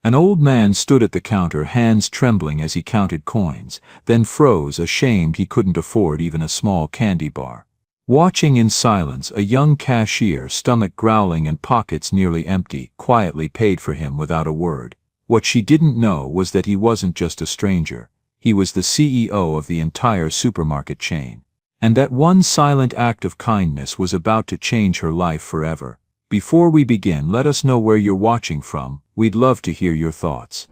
An old man stood at the counter, hands trembling as he counted coins, then froze, ashamed he couldn't afford even a small candy bar. Watching in silence, a young cashier, stomach growling and pockets nearly empty, quietly paid for him without a word. What she didn't know was that he wasn't just a stranger. He was the CEO of the entire supermarket chain. And that one silent act of kindness was about to change her life forever. Before we begin, let us know where you're watching from. We'd love to hear your thoughts.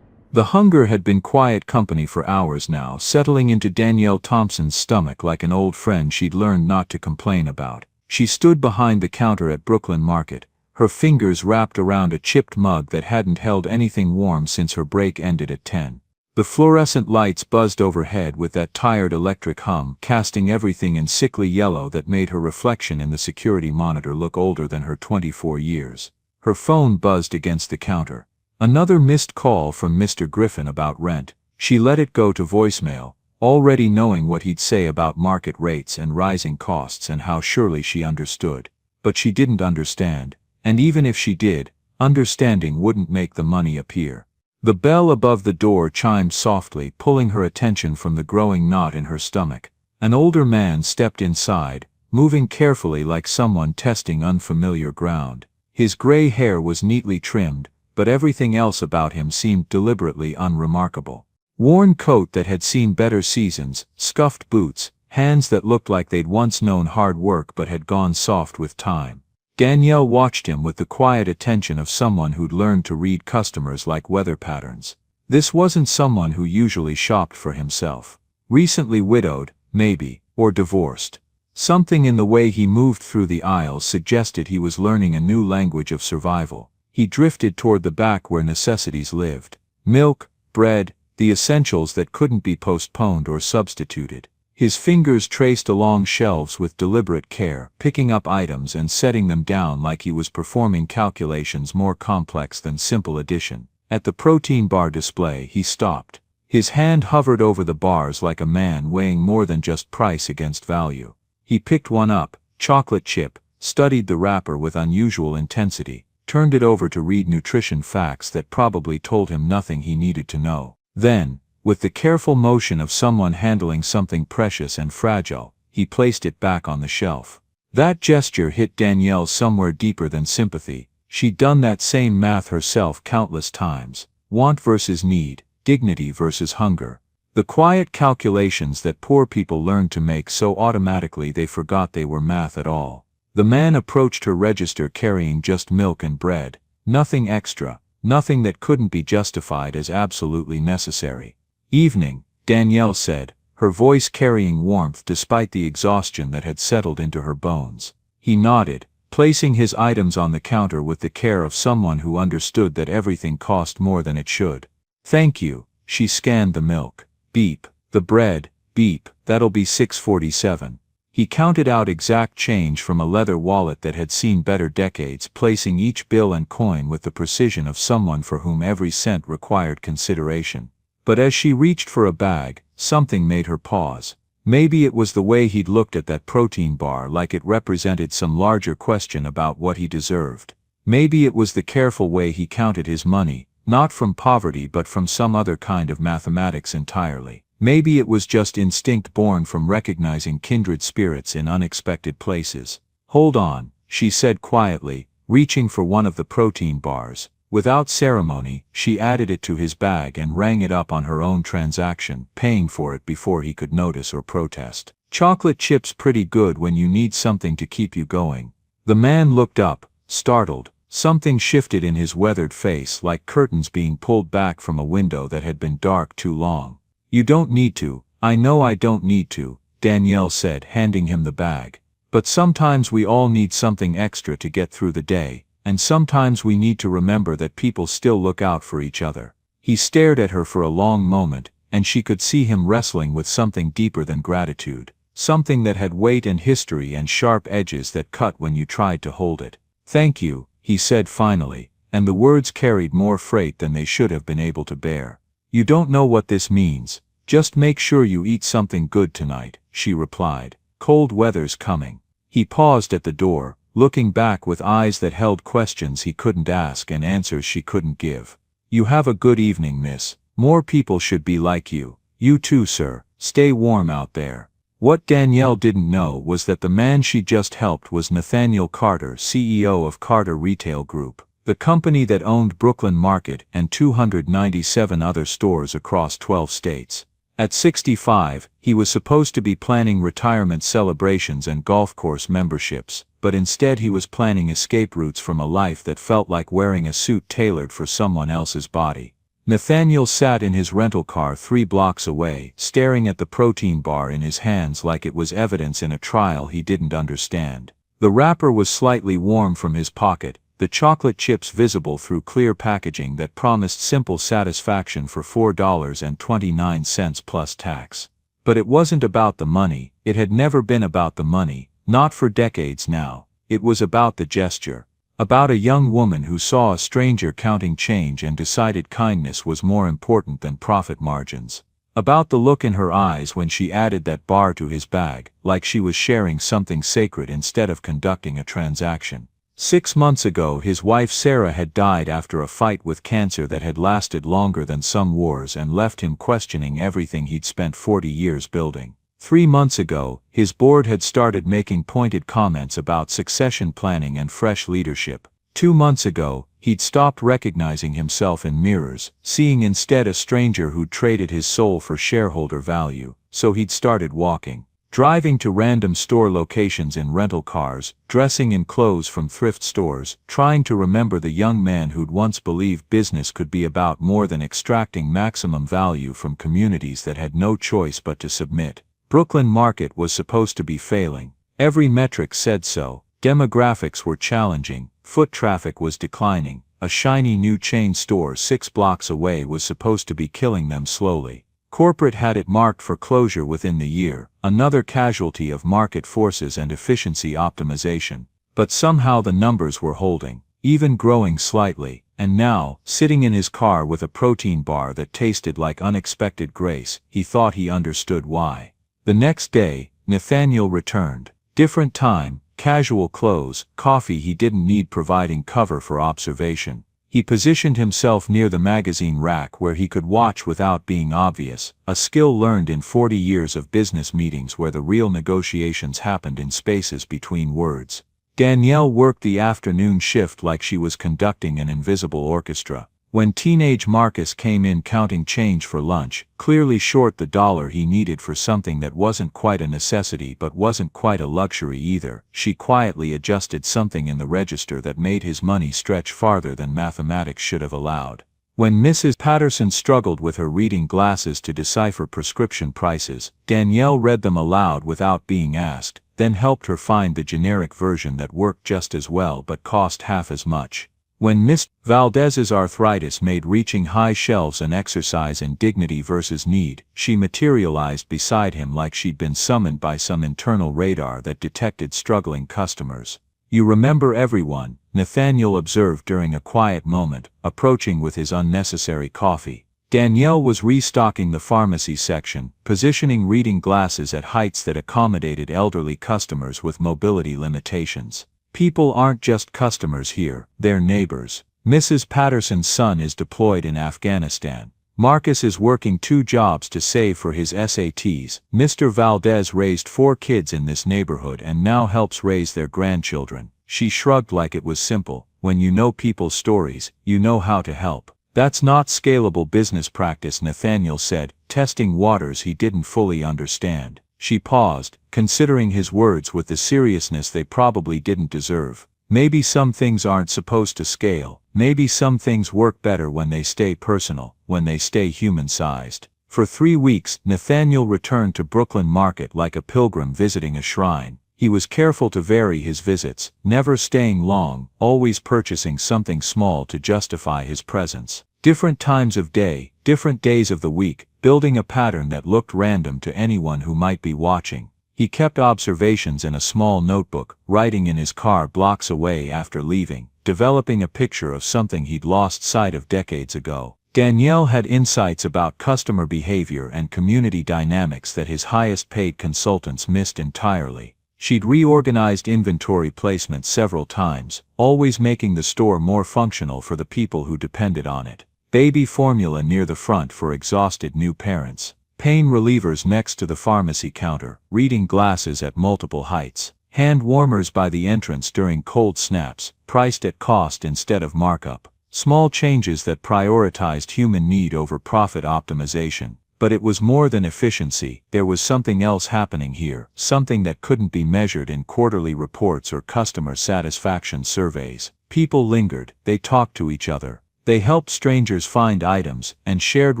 The hunger had been quiet company for hours now, settling into Danielle Thompson's stomach like an old friend she'd learned not to complain about. She stood behind the counter at Brooklyn Market, her fingers wrapped around a chipped mug that hadn't held anything warm since her break ended at 10. The fluorescent lights buzzed overhead with that tired electric hum, casting everything in sickly yellow that made her reflection in the security monitor look older than her 24 years. Her phone buzzed against the counter. Another missed call from Mr. Griffin about rent. She let it go to voicemail, already knowing what he'd say about market rates and rising costs and how surely she understood. But she didn't understand, and even if she did, understanding wouldn't make the money appear. The bell above the door chimed softly, pulling her attention from the growing knot in her stomach. An older man stepped inside, moving carefully like someone testing unfamiliar ground. His gray hair was neatly trimmed, but everything else about him seemed deliberately unremarkable. Worn coat that had seen better seasons, scuffed boots, hands that looked like they'd once known hard work but had gone soft with time. Danielle watched him with the quiet attention of someone who'd learned to read customers like weather patterns. This wasn't someone who usually shopped for himself. Recently widowed, maybe, or divorced. Something in the way he moved through the aisles suggested he was learning a new language of survival. He drifted toward the back where necessities lived. Milk, bread, the essentials that couldn't be postponed or substituted. His fingers traced along shelves with deliberate care, picking up items and setting them down like he was performing calculations more complex than simple addition. At the protein bar display, he stopped. His hand hovered over the bars like a man weighing more than just price against value. He picked one up, chocolate chip, studied the wrapper with unusual intensity, turned it over to read nutrition facts that probably told him nothing he needed to know. Then, with the careful motion of someone handling something precious and fragile, he placed it back on the shelf. That gesture hit Danielle somewhere deeper than sympathy. She'd done that same math herself countless times. Want versus need, dignity versus hunger. The quiet calculations that poor people learn to make so automatically they forgot they were math at all. The man approached her register carrying just milk and bread. Nothing extra, nothing that couldn't be justified as absolutely necessary. Evening, Danielle said, her voice carrying warmth despite the exhaustion that had settled into her bones. He nodded, placing his items on the counter with the care of someone who understood that everything cost more than it should. Thank you. She scanned the milk. Beep. The bread. Beep. That'll be $6.47. He counted out exact change from a leather wallet that had seen better decades, placing each bill and coin with the precision of someone for whom every cent required consideration. But as she reached for a bag, something made her pause. Maybe it was the way he'd looked at that protein bar, like it represented some larger question about what he deserved. Maybe it was the careful way he counted his money, not from poverty but from some other kind of mathematics entirely. Maybe it was just instinct born from recognizing kindred spirits in unexpected places. Hold on, she said quietly, reaching for one of the protein bars. Without ceremony, she added it to his bag and rang it up on her own transaction, paying for it before he could notice or protest. Chocolate chips pretty good when you need something to keep you going. The man looked up, startled. Something shifted in his weathered face, like curtains being pulled back from a window that had been dark too long. You don't need to. I know I don't need to, Danielle said, handing him the bag. But sometimes we all need something extra to get through the day, and sometimes we need to remember that people still look out for each other. He stared at her for a long moment, and she could see him wrestling with something deeper than gratitude, something that had weight and history and sharp edges that cut when you tried to hold it. Thank you, he said finally, and the words carried more freight than they should have been able to bear. You don't know what this means. Just make sure you eat something good tonight, she replied. Cold weather's coming. He paused at the door, looking back with eyes that held questions he couldn't ask and answers she couldn't give. "You have a good evening, miss. More people should be like you. You too, sir. Stay warm out there." What Danielle didn't know was that the man she just helped was Nathaniel Carter, CEO of Carter Retail Group, the company that owned Brooklyn Market and 297 other stores across 12 states. At 65, he was supposed to be planning retirement celebrations and golf course memberships, but instead he was planning escape routes from a life that felt like wearing a suit tailored for someone else's body. Nathaniel sat in his rental car 3 blocks away, staring at the protein bar in his hands like it was evidence in a trial he didn't understand. The wrapper was slightly warm from his pocket, the chocolate chips visible through clear packaging that promised simple satisfaction for $4.29 plus tax. But it wasn't about the money, it had never been about the money, not for decades now. It was about the gesture. About a young woman who saw a stranger counting change and decided kindness was more important than profit margins. About the look in her eyes when she added that bar to his bag, like she was sharing something sacred instead of conducting a transaction. 6 months ago his wife Sarah had died after a fight with cancer that had lasted longer than some wars and left him questioning everything he'd spent 40 years building. 3 months ago, his board had started making pointed comments about succession planning and fresh leadership. 2 months ago, he'd stopped recognizing himself in mirrors, seeing instead a stranger who'd traded his soul for shareholder value, so he'd started walking. Driving to random store locations in rental cars, dressing in clothes from thrift stores, trying to remember the young man who'd once believed business could be about more than extracting maximum value from communities that had no choice but to submit. Brooklyn Market was supposed to be failing. Every metric said so. Demographics were challenging, foot traffic was declining, a shiny new chain store 6 blocks away was supposed to be killing them slowly. Corporate had it marked for closure within the year, another casualty of market forces and efficiency optimization. But somehow the numbers were holding, even growing slightly, and now, sitting in his car with a protein bar that tasted like unexpected grace, he thought he understood why. The next day, Nathaniel returned. Different time, casual clothes, coffee he didn't need providing cover for observation. He positioned himself near the magazine rack where he could watch without being obvious, a skill learned in 40 years of business meetings where the real negotiations happened in spaces between words. Danielle worked the afternoon shift like she was conducting an invisible orchestra. When teenage Marcus came in counting change for lunch, clearly short the dollar he needed for something that wasn't quite a necessity but wasn't quite a luxury either, she quietly adjusted something in the register that made his money stretch farther than mathematics should have allowed. When Mrs. Patterson struggled with her reading glasses to decipher prescription prices, Danielle read them aloud without being asked, then helped her find the generic version that worked just as well but cost half as much. When Miss Valdez's arthritis made reaching high shelves an exercise in dignity versus need, she materialized beside him like she'd been summoned by some internal radar that detected struggling customers. "You remember everyone," Nathaniel observed during a quiet moment, approaching with his unnecessary coffee. Danielle was restocking the pharmacy section, positioning reading glasses at heights that accommodated elderly customers with mobility limitations. "People aren't just customers here, they're neighbors. Mrs. Patterson's son is deployed in Afghanistan. Marcus is working 2 jobs to save for his SATs. Mr. Valdez raised 4 kids in this neighborhood and now helps raise their grandchildren." She shrugged like it was simple. When you know people's stories, you know how to help. "That's not scalable business practice," Nathaniel said, testing waters he didn't fully understand. She paused, considering his words with the seriousness they probably didn't deserve. Maybe some things aren't supposed to scale, maybe some things work better when they stay personal, when they stay human-sized. For 3 weeks, Nathaniel returned to Brooklyn Market like a pilgrim visiting a shrine. He was careful to vary his visits, never staying long, always purchasing something small to justify his presence. Different times of day, different days of the week, building a pattern that looked random to anyone who might be watching. He kept observations in a small notebook, writing in his car blocks away after leaving, developing a picture of something he'd lost sight of decades ago. Danielle had insights about customer behavior and community dynamics that his highest-paid consultants missed entirely. She'd reorganized inventory placement several times, always making the store more functional for the people who depended on it. Baby formula near the front for exhausted new parents. Pain relievers next to the pharmacy counter, reading glasses at multiple heights. Hand warmers by the entrance during cold snaps, priced at cost instead of markup. Small changes that prioritized human need over profit optimization. But it was more than efficiency. There was something else happening here, something that couldn't be measured in quarterly reports or customer satisfaction surveys. People lingered, they talked to each other. They helped strangers find items, and shared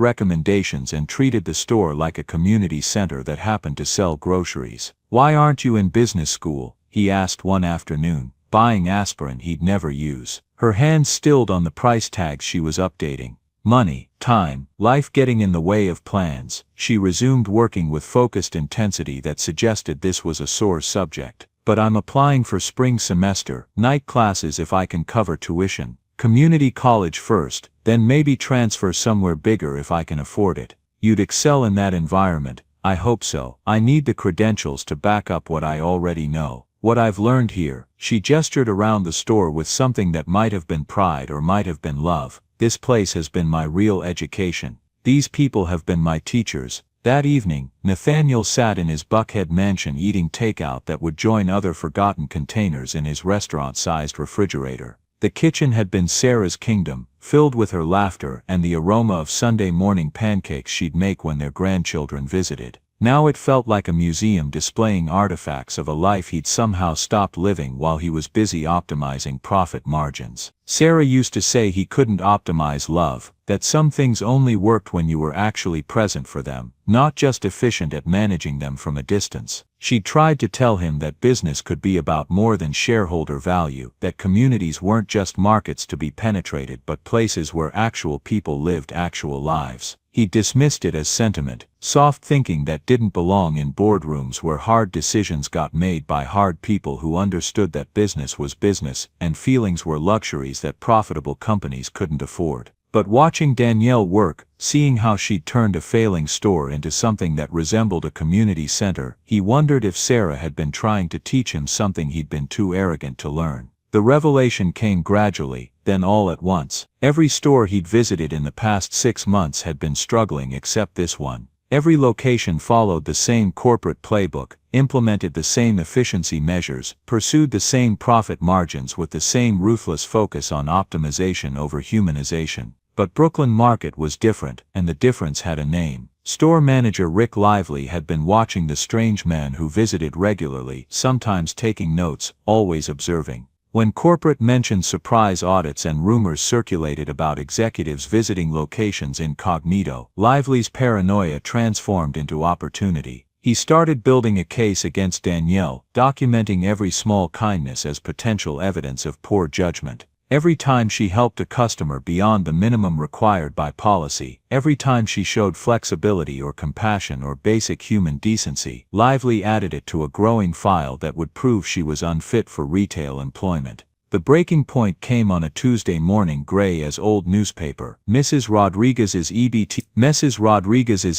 recommendations, and treated the store like a community center that happened to sell groceries. "Why aren't you in business school?" he asked one afternoon, buying aspirin he'd never use. Her hands stilled on the price tags she was updating. Money, time, life getting in the way of plans. She resumed working with focused intensity that suggested this was a sore subject. "But I'm applying for spring semester, night classes if I can cover tuition. Community college first, then maybe transfer somewhere bigger if I can afford it." "You'd excel in that environment." "I hope so. I need the credentials to back up what I already know. What I've learned here." She gestured around the store with something that might have been pride or might have been love. "This place has been my real education. These people have been my teachers." That evening, Nathaniel sat in his Buckhead mansion eating takeout that would join other forgotten containers in his restaurant-sized refrigerator. The kitchen had been Sarah's kingdom, filled with her laughter and the aroma of Sunday morning pancakes she'd make when their grandchildren visited. Now it felt like a museum displaying artifacts of a life he'd somehow stopped living while he was busy optimizing profit margins. Sarah used to say he couldn't optimize love, that some things only worked when you were actually present for them, not just efficient at managing them from a distance. She tried to tell him that business could be about more than shareholder value, that communities weren't just markets to be penetrated but places where actual people lived actual lives. He dismissed it as sentiment, soft thinking that didn't belong in boardrooms where hard decisions got made by hard people who understood that business was business and feelings were luxuries that profitable companies couldn't afford. But watching Danielle work, seeing how she'd turned a failing store into something that resembled a community center, he wondered if Sarah had been trying to teach him something he'd been too arrogant to learn. The revelation came gradually, then all at once. Every store he'd visited in the past 6 months had been struggling except this one. Every location followed the same corporate playbook, implemented the same efficiency measures, pursued the same profit margins with the same ruthless focus on optimization over humanization. But Brooklyn Market was different, and the difference had a name. Store manager Rick Lively had been watching the strange man who visited regularly, sometimes taking notes, always observing. When corporate mentioned surprise audits and rumors circulated about executives visiting locations incognito, Lively's paranoia transformed into opportunity. He started building a case against Danielle, documenting every small kindness as potential evidence of poor judgment. Every time she helped a customer beyond the minimum required by policy, every time she showed flexibility or compassion or basic human decency, Lively added it to a growing file that would prove she was unfit for retail employment. The breaking point came on a Tuesday morning, gray as old newspaper. Mrs. Rodriguez's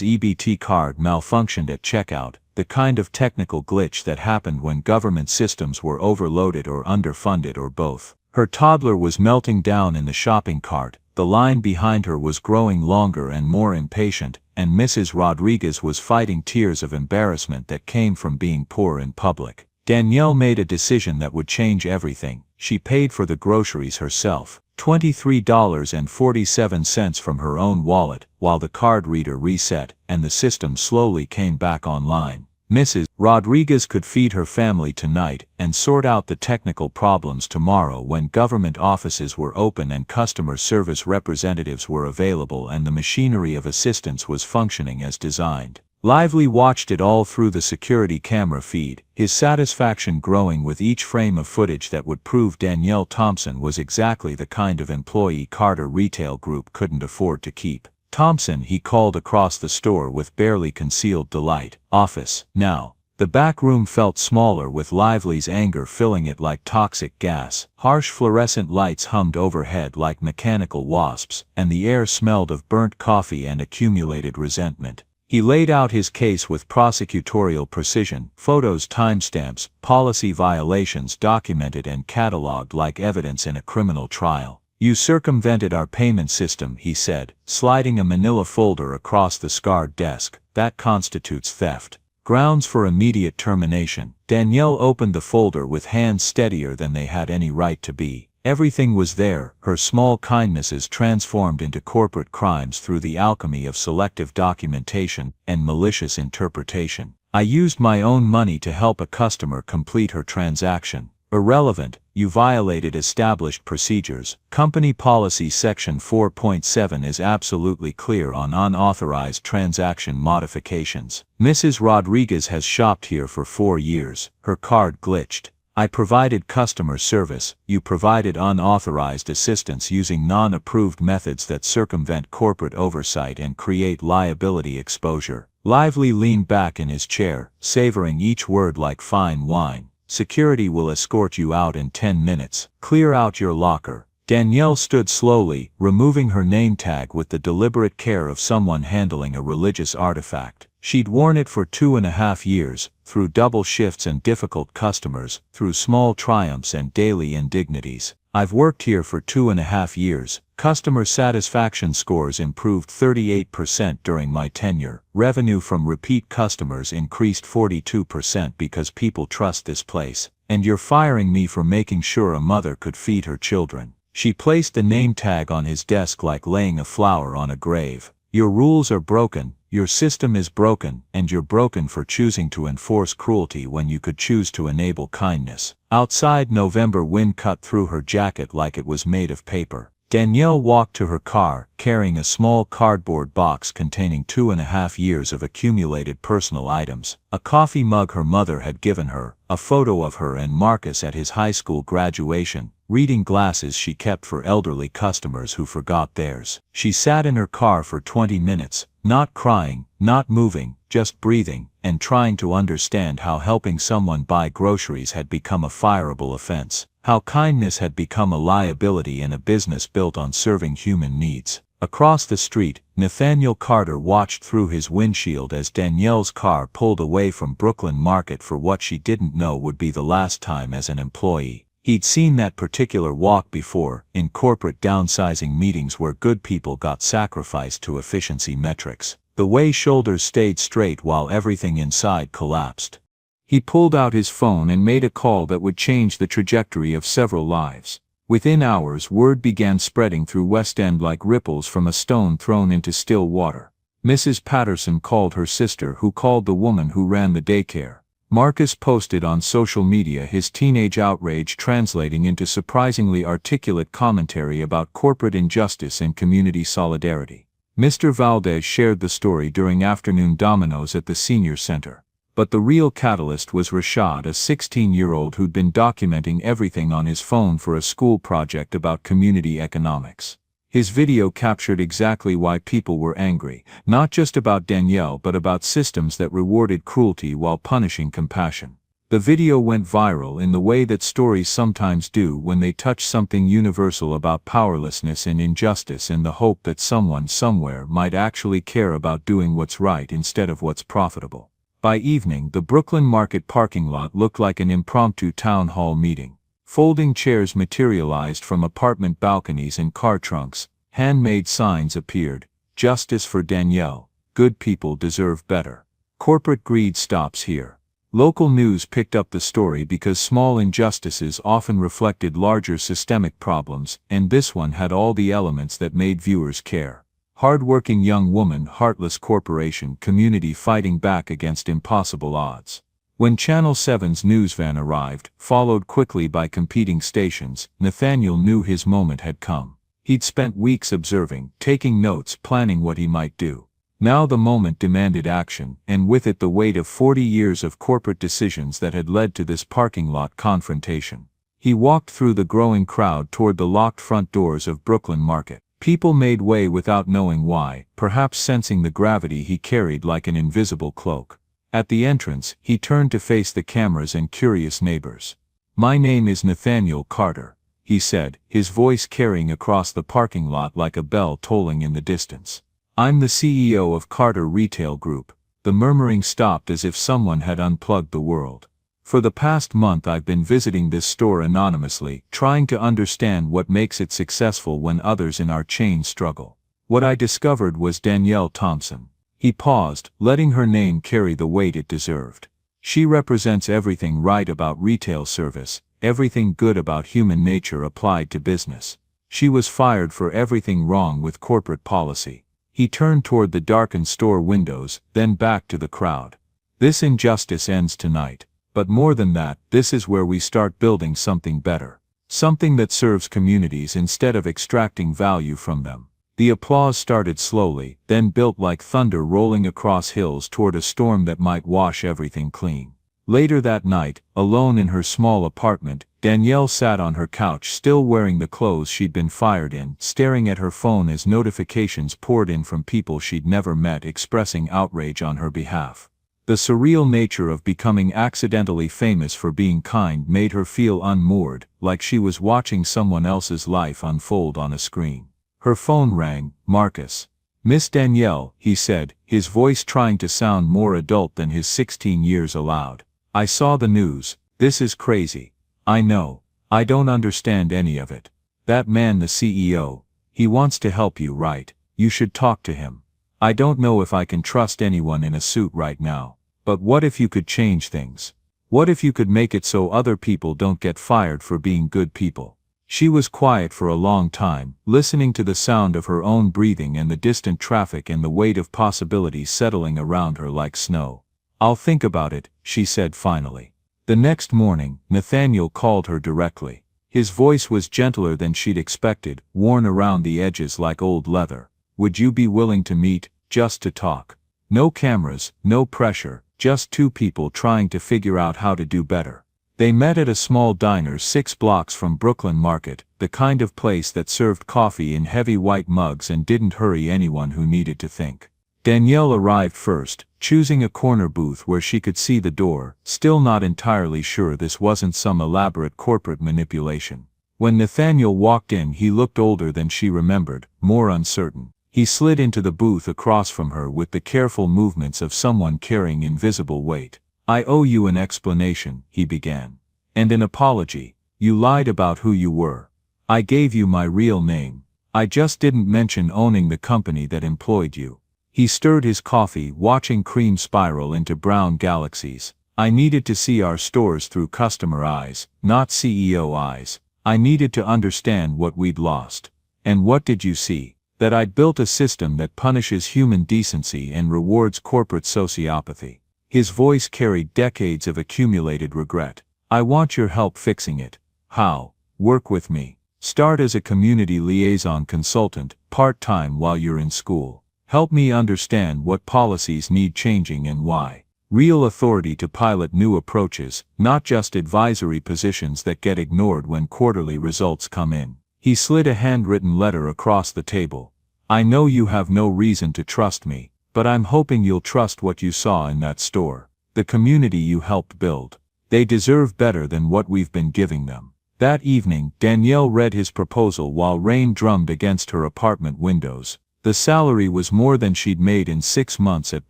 EBT card malfunctioned at checkout, the kind of technical glitch that happened when government systems were overloaded or underfunded or both. Her toddler was melting down in the shopping cart, the line behind her was growing longer and more impatient, and Mrs. Rodriguez was fighting tears of embarrassment that came from being poor in public. Danielle made a decision that would change everything. She paid for the groceries herself, $23.47 from her own wallet, while the card reader reset, and the system slowly came back online. Mrs. Rodriguez could feed her family tonight and sort out the technical problems tomorrow when government offices were open and customer service representatives were available and the machinery of assistance was functioning as designed. Lively watched it all through the security camera feed, his satisfaction growing with each frame of footage that would prove Danielle Thompson was exactly the kind of employee Carter Retail Group couldn't afford to keep. Thompson, he called across the store with barely concealed delight. Office. Now. The back room felt smaller with Lively's anger filling it like toxic gas. Harsh fluorescent lights hummed overhead like mechanical wasps, and the air smelled of burnt coffee and accumulated resentment. He laid out his case with prosecutorial precision, photos, timestamps, policy violations documented and cataloged like evidence in a criminal trial. "You circumvented our payment system," he said, sliding a manila folder across the scarred desk. "That constitutes theft. Grounds for immediate termination." Danielle opened the folder with hands steadier than they had any right to be. Everything was there, her small kindnesses transformed into corporate crimes through the alchemy of selective documentation and malicious interpretation. "I used my own money to help a customer complete her transaction." Irrelevant. "You violated established procedures." Company Policy Section 4.7 is absolutely clear on unauthorized transaction modifications. "Mrs. Rodriguez has shopped here for 4 years. Her card glitched. I provided customer service. You provided unauthorized assistance using non-approved methods that circumvent corporate oversight and create liability exposure." Lively leaned back in his chair, savoring each word like fine wine. "Security will escort you out in 10 minutes. Clear out your locker." Danielle stood slowly, removing her name tag with the deliberate care of someone handling a religious artifact. She'd worn it for 2.5 years, through double shifts and difficult customers, through small triumphs and daily indignities. "I've worked here for 2.5 years. Customer satisfaction scores improved 38% during my tenure. Revenue from repeat customers increased 42% because people trust this place. And you're firing me for making sure a mother could feed her children." She placed the name tag on his desk like laying a flower on a grave. "Your rules are broken, your system is broken, and you're broken for choosing to enforce cruelty when you could choose to enable kindness." Outside, November wind cut through her jacket like it was made of paper. Danielle walked to her car, carrying a small cardboard box containing 2.5 years of accumulated personal items, a coffee mug her mother had given her, a photo of her and Marcus at his high school graduation, reading glasses she kept for elderly customers who forgot theirs. She sat in her car for 20 minutes, not crying, not moving, just breathing, and trying to understand how helping someone buy groceries had become a fireable offense. How kindness had become a liability in a business built on serving human needs. Across the street, Nathaniel Carter watched through his windshield as Danielle's car pulled away from Brooklyn Market for what she didn't know would be the last time as an employee. He'd seen that particular walk before, in corporate downsizing meetings where good people got sacrificed to efficiency metrics. The way shoulders stayed straight while everything inside collapsed. He pulled out his phone and made a call that would change the trajectory of several lives. Within hours, word began spreading through West End like ripples from a stone thrown into still water. Mrs. Patterson called her sister, who called the woman who ran the daycare. Marcus posted on social media his teenage outrage, translating into surprisingly articulate commentary about corporate injustice and community solidarity. Mr. Valdez shared the story during afternoon dominoes at the senior center. But the real catalyst was Rashad, a 16-year-old who'd been documenting everything on his phone for a school project about community economics. His video captured exactly why people were angry, not just about Danielle but about systems that rewarded cruelty while punishing compassion. The video went viral in the way that stories sometimes do when they touch something universal about powerlessness and injustice, in the hope that someone somewhere might actually care about doing what's right instead of what's profitable. By evening, the Brooklyn Market parking lot looked like an impromptu town hall meeting. Folding chairs materialized from apartment balconies and car trunks. Handmade signs appeared. "Justice for Danielle. Good people deserve better. Corporate greed stops here." Local news picked up the story because small injustices often reflected larger systemic problems, and this one had all the elements that made viewers care. Hard-working young woman, heartless corporation, community fighting back against impossible odds. When Channel 7's news van arrived, followed quickly by competing stations, Nathaniel knew his moment had come. He'd spent weeks observing, taking notes, planning what he might do. Now the moment demanded action, and with it the weight of 40 years of corporate decisions that had led to this parking lot confrontation. He walked through the growing crowd toward the locked front doors of Brooklyn Market. People made way without knowing why, perhaps sensing the gravity he carried like an invisible cloak. At the entrance, he turned to face the cameras and curious neighbors. "My name is Nathaniel Carter," he said, his voice carrying across the parking lot like a bell tolling in the distance. I'm the CEO of Carter Retail Group. The murmuring stopped as if someone had unplugged the world. For the past month I've been visiting this store anonymously, trying to understand what makes it successful when others in our chain struggle. What I discovered was Danielle Thompson. He paused, letting her name carry the weight it deserved. She represents everything right about retail service, everything good about human nature applied to business. She was fired for everything wrong with corporate policy. He turned toward the darkened store windows, then back to the crowd. This injustice ends tonight. But more than that, this is where we start building something better. Something that serves communities instead of extracting value from them. The applause started slowly, then built like thunder rolling across hills toward a storm that might wash everything clean. Later that night, alone in her small apartment, Danielle sat on her couch still wearing the clothes she'd been fired in, staring at her phone as notifications poured in from people she'd never met expressing outrage on her behalf. The surreal nature of becoming accidentally famous for being kind made her feel unmoored, like she was watching someone else's life unfold on a screen. Her phone rang. "Marcus." "Miss Danielle," he said, his voice trying to sound more adult than his 16 years allowed. "I saw the news. This is crazy. I know. I don't understand any of it. That man, the CEO, he wants to help you, right? You should talk to him. I don't know if I can trust anyone in a suit right now. But what if you could change things? What if you could make it so other people don't get fired for being good people?" She was quiet for a long time, listening to the sound of her own breathing and the distant traffic and the weight of possibilities settling around her like snow. "I'll think about it," she said finally. The next morning, Nathaniel called her directly. His voice was gentler than she'd expected, worn around the edges like old leather. "Would you be willing to meet, just to talk? No cameras, no pressure, just two people trying to figure out how to do better." They met at a small diner 6 blocks from Brooklyn Market, the kind of place that served coffee in heavy white mugs and didn't hurry anyone who needed to think. Danielle arrived first, choosing a corner booth where she could see the door, still not entirely sure this wasn't some elaborate corporate manipulation. When Nathaniel walked in, he looked older than she remembered, more uncertain. He slid into the booth across from her with the careful movements of someone carrying invisible weight. "I owe you an explanation," he began. "And an apology. You lied about who you were. I gave you my real name. I just didn't mention owning the company that employed you." He stirred his coffee, watching cream spiral into brown galaxies. "I needed to see our stores through customer eyes, not CEO eyes. I needed to understand what we'd lost. And what did you see? That I'd built a system that punishes human decency and rewards corporate sociopathy." His voice carried decades of accumulated regret. "I want your help fixing it." "How?" "Work with me. Start as a community liaison consultant, part-time while you're in school. Help me understand what policies need changing and why. Real authority to pilot new approaches, not just advisory positions that get ignored when quarterly results come in." He slid a handwritten letter across the table. "I know you have no reason to trust me, but I'm hoping you'll trust what you saw in that store. The community you helped build. They deserve better than what we've been giving them." That evening, Danielle read his proposal while rain drummed against her apartment windows. The salary was more than she'd made in 6 months at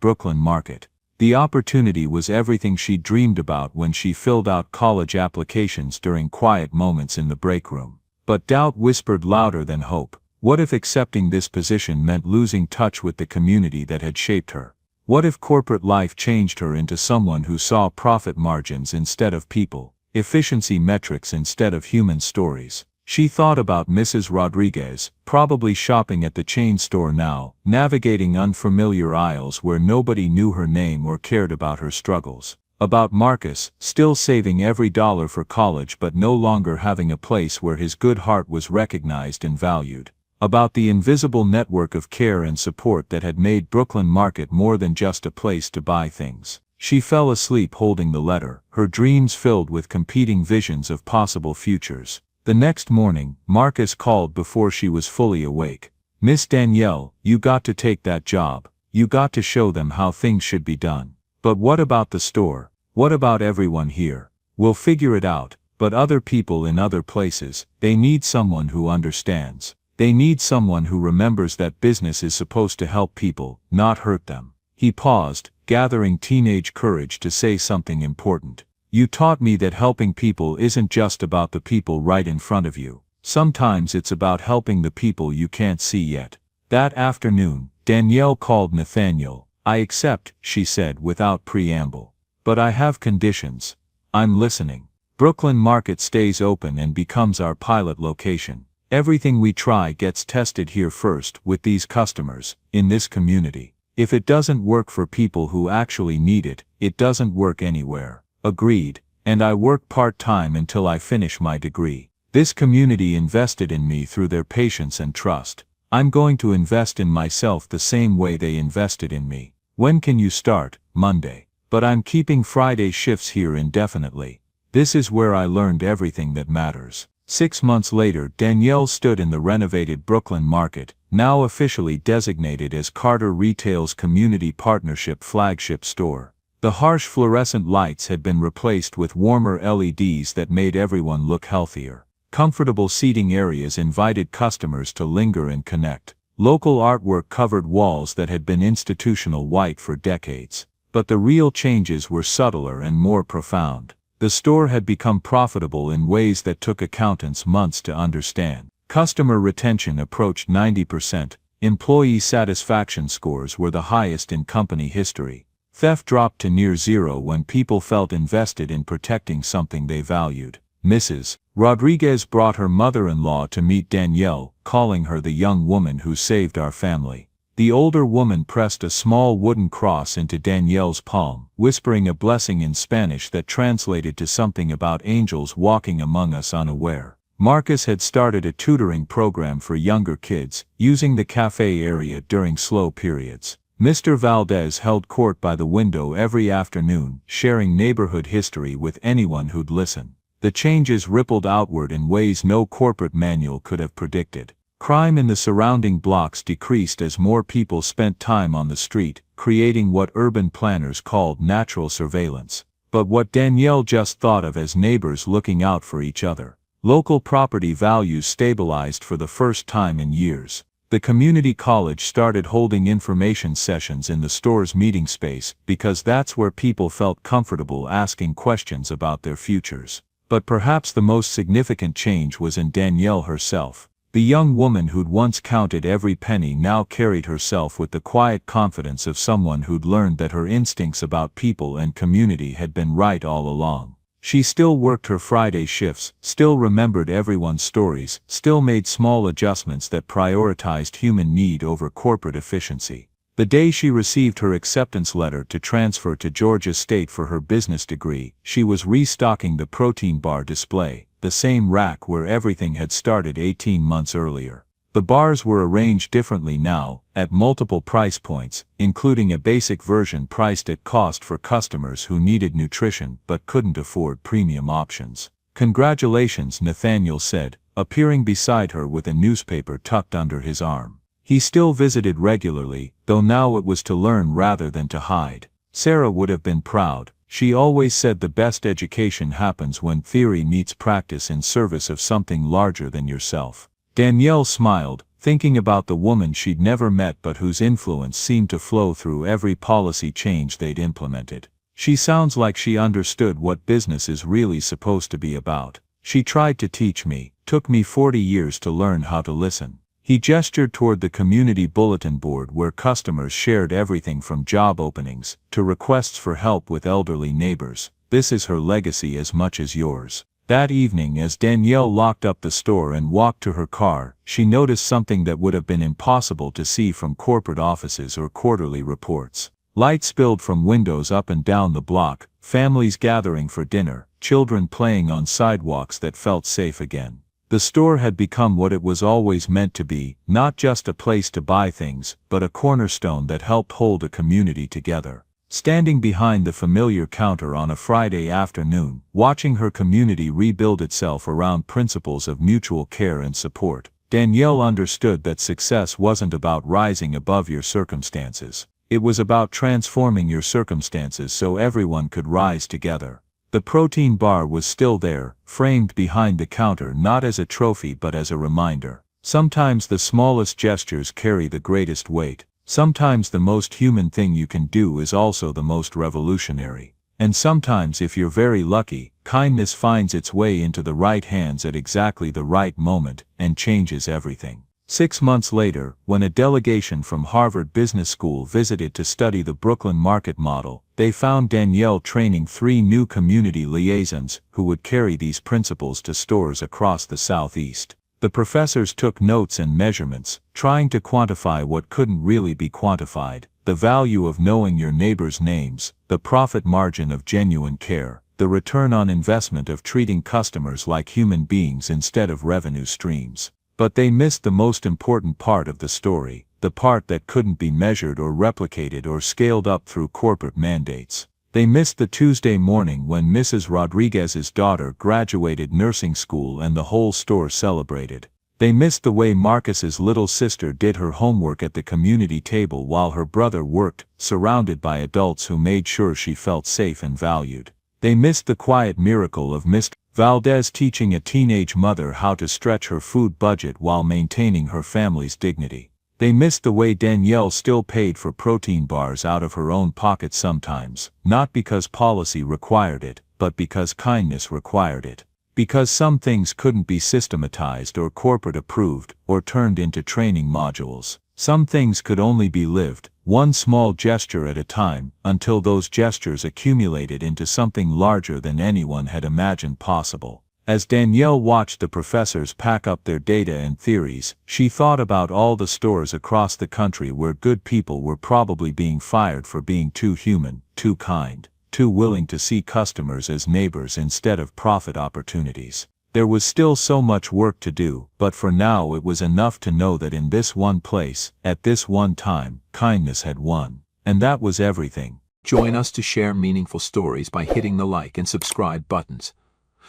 Brooklyn Market. The opportunity was everything she'd dreamed about when she filled out college applications during quiet moments in the break room. But doubt whispered louder than hope. What if accepting this position meant losing touch with the community that had shaped her? What if corporate life changed her into someone who saw profit margins instead of people, efficiency metrics instead of human stories? She thought about Mrs. Rodriguez, probably shopping at the chain store now, navigating unfamiliar aisles where nobody knew her name or cared about her struggles. About Marcus, still saving every dollar for college but no longer having a place where his good heart was recognized and valued. About the invisible network of care and support that had made Brooklyn Market more than just a place to buy things. She fell asleep holding the letter, her dreams filled with competing visions of possible futures. The next morning, Marcus called before she was fully awake. "Miss Danielle, you got to take that job. You got to show them how things should be done." "But what about the store? What about everyone here?" "We'll figure it out, but other people in other places, they need someone who understands." They need someone who remembers that business is supposed to help people, not hurt them. He paused, gathering teenage courage to say something important. You taught me that helping people isn't just about the people right in front of you. Sometimes it's about helping the people you can't see yet. That afternoon, Danielle called Nathaniel. I accept, she said without preamble. But I have conditions. I'm listening. Brooklyn Market stays open and becomes our pilot location. Everything we try gets tested here first with these customers, in this community. If it doesn't work for people who actually need it, it doesn't work anywhere. Agreed, and I work part-time until I finish my degree. This community invested in me through their patience and trust. I'm going to invest in myself the same way they invested in me. When can you start? Monday. But I'm keeping Friday shifts here indefinitely. This is where I learned everything that matters. 6 months later, Danielle stood in the renovated Brooklyn Market, now officially designated as Carter Retail's Community Partnership flagship store. The harsh fluorescent lights had been replaced with warmer LEDs that made everyone look healthier. Comfortable seating areas invited customers to linger and connect. Local artwork covered walls that had been institutional white for decades. But the real changes were subtler and more profound. The store had become profitable in ways that took accountants months to understand. Customer retention approached 90%, employee satisfaction scores were the highest in company history. Theft dropped to near zero when people felt invested in protecting something they valued. Mrs. Rodriguez brought her mother-in-law to meet Danielle, calling her the young woman who saved our family. The older woman pressed a small wooden cross into Danielle's palm, whispering a blessing in Spanish that translated to something about angels walking among us unaware. Marcus had started a tutoring program for younger kids, using the cafe area during slow periods. Mr. Valdez held court by the window every afternoon, sharing neighborhood history with anyone who'd listen. The changes rippled outward in ways no corporate manual could have predicted. Crime in the surrounding blocks decreased as more people spent time on the street, creating what urban planners called natural surveillance. But what Danielle just thought of as neighbors looking out for each other. Local property values stabilized for the first time in years. The community college started holding information sessions in the store's meeting space because that's where people felt comfortable asking questions about their futures. But perhaps the most significant change was in Danielle herself. The young woman who'd once counted every penny now carried herself with the quiet confidence of someone who'd learned that her instincts about people and community had been right all along. She still worked her Friday shifts, still remembered everyone's stories, still made small adjustments that prioritized human need over corporate efficiency. The day she received her acceptance letter to transfer to Georgia State for her business degree, she was restocking the protein bar display, the same rack where everything had started 18 months earlier. The bars were arranged differently now, at multiple price points, including a basic version priced at cost for customers who needed nutrition but couldn't afford premium options. "Congratulations," Nathaniel said, appearing beside her with a newspaper tucked under his arm. He still visited regularly, though now it was to learn rather than to hide. Sarah would have been proud. She always said the best education happens when theory meets practice in service of something larger than yourself. Danielle smiled, thinking about the woman she'd never met but whose influence seemed to flow through every policy change they'd implemented. She sounds like she understood what business is really supposed to be about. She tried to teach me, took me 40 years to learn how to listen. He gestured toward the community bulletin board where customers shared everything from job openings to requests for help with elderly neighbors. This is her legacy as much as yours. That evening, as Danielle locked up the store and walked to her car, she noticed something that would have been impossible to see from corporate offices or quarterly reports. Light spilled from windows up and down the block, families gathering for dinner, children playing on sidewalks that felt safe again. The store had become what it was always meant to be, not just a place to buy things, but a cornerstone that helped hold a community together. Standing behind the familiar counter on a Friday afternoon, watching her community rebuild itself around principles of mutual care and support, Danielle understood that success wasn't about rising above your circumstances. It was about transforming your circumstances so everyone could rise together. The protein bar was still there, framed behind the counter not as a trophy but as a reminder. Sometimes the smallest gestures carry the greatest weight. Sometimes the most human thing you can do is also the most revolutionary. And sometimes, if you're very lucky, kindness finds its way into the right hands at exactly the right moment and changes everything. 6 months later, when a delegation from Harvard Business School visited to study the Brooklyn market model, they found Danielle training 3 new community liaisons who would carry these principles to stores across the Southeast. The professors took notes and measurements, trying to quantify what couldn't really be quantified: the value of knowing your neighbors' names, the profit margin of genuine care, the return on investment of treating customers like human beings instead of revenue streams. But they missed the most important part of the story, the part that couldn't be measured or replicated or scaled up through corporate mandates. They missed the Tuesday morning when Mrs. Rodriguez's daughter graduated nursing school and the whole store celebrated. They missed the way Marcus's little sister did her homework at the community table while her brother worked, surrounded by adults who made sure she felt safe and valued. They missed the quiet miracle of Miss Valdez teaching a teenage mother how to stretch her food budget while maintaining her family's dignity. They missed the way Danielle still paid for protein bars out of her own pocket sometimes, not because policy required it, but because kindness required it. Because some things couldn't be systematized or corporate approved or turned into training modules. Some things could only be lived, one small gesture at a time, until those gestures accumulated into something larger than anyone had imagined possible. As Danielle watched the professors pack up their data and theories, she thought about all the stores across the country where good people were probably being fired for being too human, too kind, too willing to see customers as neighbors instead of profit opportunities. There was still so much work to do, but for now it was enough to know that in this one place, at this one time, kindness had won. And that was everything. Join us to share meaningful stories by hitting the like and subscribe buttons.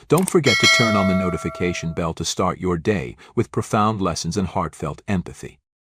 Don't forget to turn on the notification bell to start your day with profound lessons and heartfelt empathy.